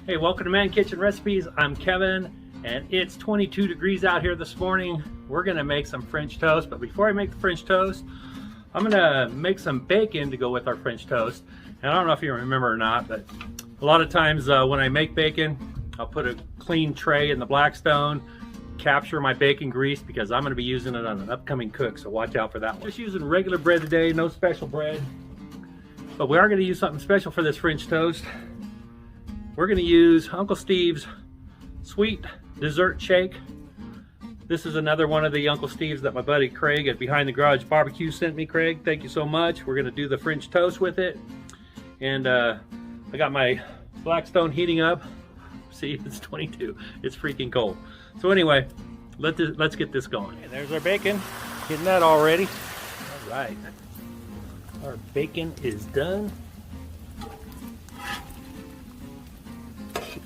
Hey, welcome to Man Kitchen Recipes. I'm Kevin, and it's 22 degrees out here this morning. We're gonna make some French toast, but before I make the French toast, I'm gonna make some bacon to go with our French toast. And I don't know if you remember or not, but a lot of times when I make bacon, I'll put a clean tray in the Blackstone, capture my bacon grease because I'm gonna be using it on an upcoming cook, so watch out for that one. Just using regular bread today, no special bread. But we are gonna use something special for this French toast. We're gonna use Uncle Steve's sweet dessert shake. This is another one of the Uncle Steve's that my buddy Craig at Behind the Garage Barbecue sent me. Craig, thank you so much. We're gonna do the French toast with it. And I got my Blackstone heating up. See, it's 22, it's freaking cold. So anyway, let's get this going. And there's our bacon, getting that all ready. All right, our bacon is done.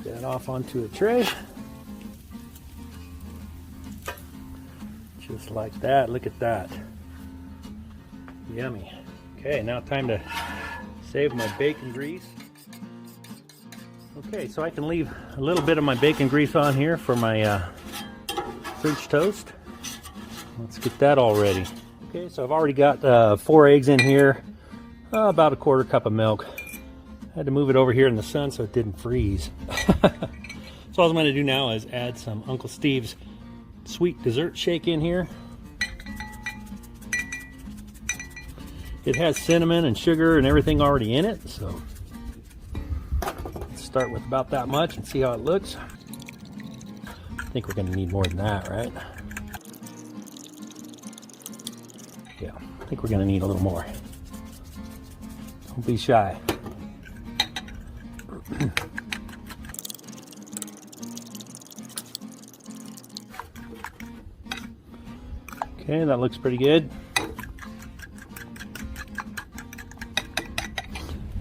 That off onto a tray, just like that. Look at that, yummy. Okay, now time to save my bacon grease. Okay, so I can leave a little bit of my bacon grease on here for my French toast. Let's get that all ready. Okay, so I've already got 4 eggs in here, about a 1/4 cup of milk. I had to move it over here in the sun so it didn't freeze. So all I'm going to do now is add some Uncle Steve's sweet dessert shake in here. It has cinnamon and sugar and everything already in it, so let's start with about that much and see how it looks. I think we're going to need more than that, right? Yeah, I think we're going to need a little more. Don't be shy. Okay, that looks pretty good.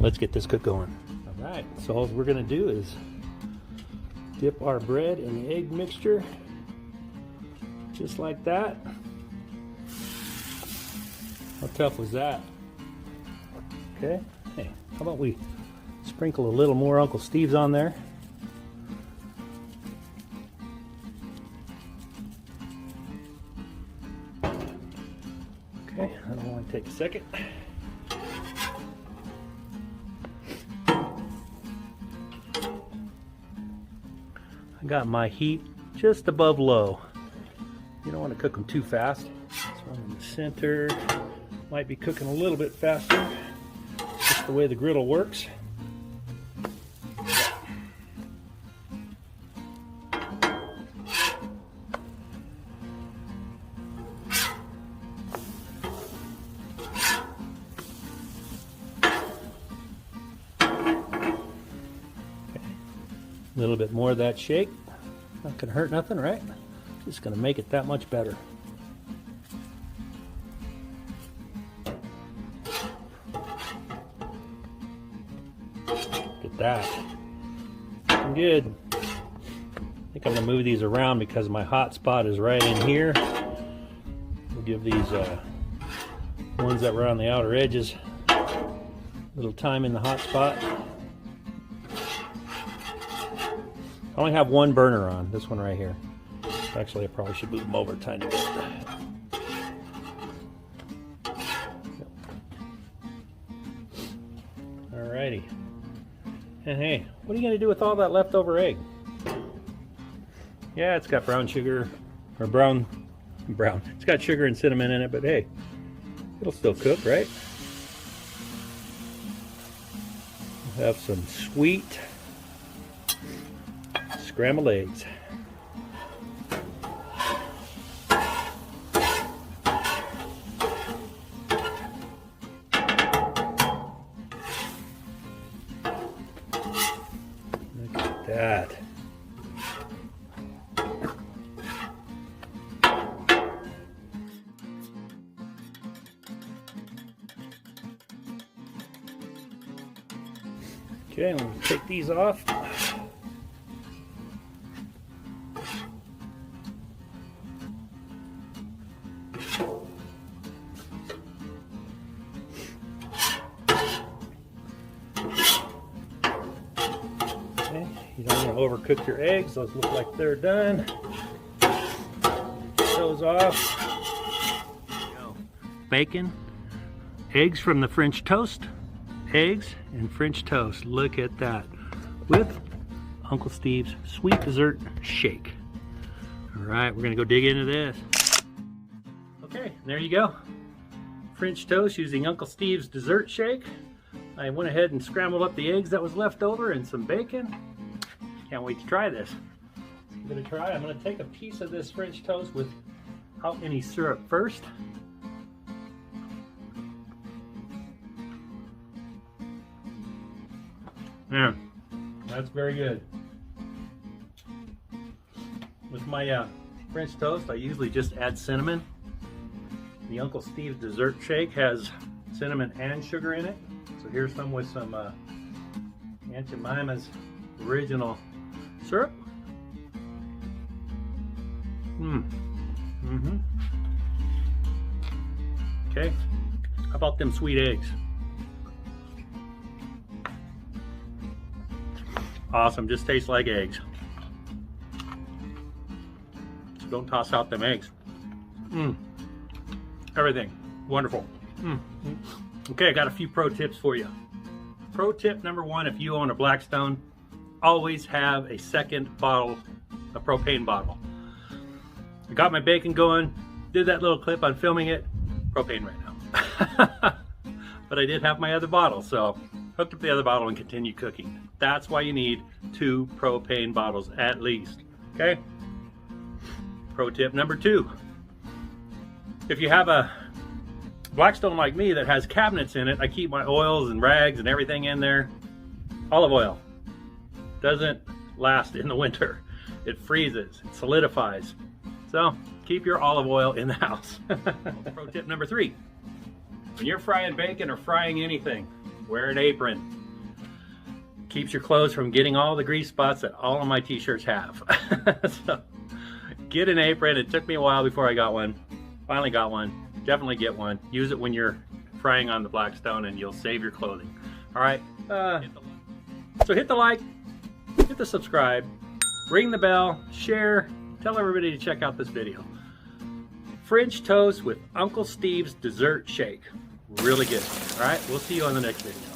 Let's get this cook going. All right, so all we're gonna do is dip our bread in the egg mixture, just like that. How tough was that? Okay, hey, how about we sprinkle a little more Uncle Steve's on there. Okay, that'll only take a second. I got my heat just above low. You don't want to cook them too fast. This one in the center might be cooking a little bit faster. Just the way the griddle works. A little bit more of that shake. Not gonna hurt nothing, right? Just gonna make it that much better. Look at that. Looking good. I think I'm gonna move these around because my hot spot is right in here. We'll give these ones that were on the outer edges a little time in the hot spot. I only have one burner on, this one right here. Actually, I probably should move them over a tiny bit. Alrighty. And hey, what are you going to do with all that leftover egg? Yeah, it's got brown sugar, or brown. It's got sugar and cinnamon in it, but hey, it'll still cook, right? We'll have some sweet scrambled eggs. Look at that. Okay, let me take these off. You don't want to overcook your eggs. Those look like they're done. Get those off. Bacon, eggs from the French toast, eggs and French toast. Look at that. With Uncle Steve's sweet dessert shake. All right, we're gonna go dig into this. Okay, there you go. French toast using Uncle Steve's dessert shake. I went ahead and scrambled up the eggs that was left over and some bacon. Can't wait to try this. I'm gonna try. I'm gonna take a piece of this French toast without any syrup first. Yeah, that's very good. With my French toast, I usually just add cinnamon. The Uncle Steve's dessert shake has cinnamon and sugar in it. So here's some with some Aunt Jemima's original syrup. Okay, how about them sweet eggs? Awesome, just tastes like eggs. So don't toss out them eggs. Everything, wonderful. Okay, I got a few pro tips for you. Pro tip number one, if you own a Blackstone, always have a second bottle, a propane bottle. I got my bacon going, did that little clip on filming it, propane right now. But I did have my other bottle, so hooked up the other bottle and continue cooking. That's why you need 2 propane bottles at least, okay? Pro tip number 2, if you have a Blackstone like me that has cabinets in it, I keep my oils and rags and everything in there. Olive oil doesn't last in the winter. It freezes, it solidifies. So keep your olive oil in the house. Pro tip number 3, when you're frying bacon or frying anything, wear an apron. Keeps your clothes from getting all the grease spots that all of my t-shirts have. So get an apron. It took me a while before I got one. Finally got one. Definitely get one. Use it when you're frying on the Blackstone and you'll save your clothing. All right, so hit the like, hit the subscribe, ring the bell, share, tell everybody to check out this video. French toast with Uncle Steve's dessert shake. Really good. All right, we'll see you on the next video.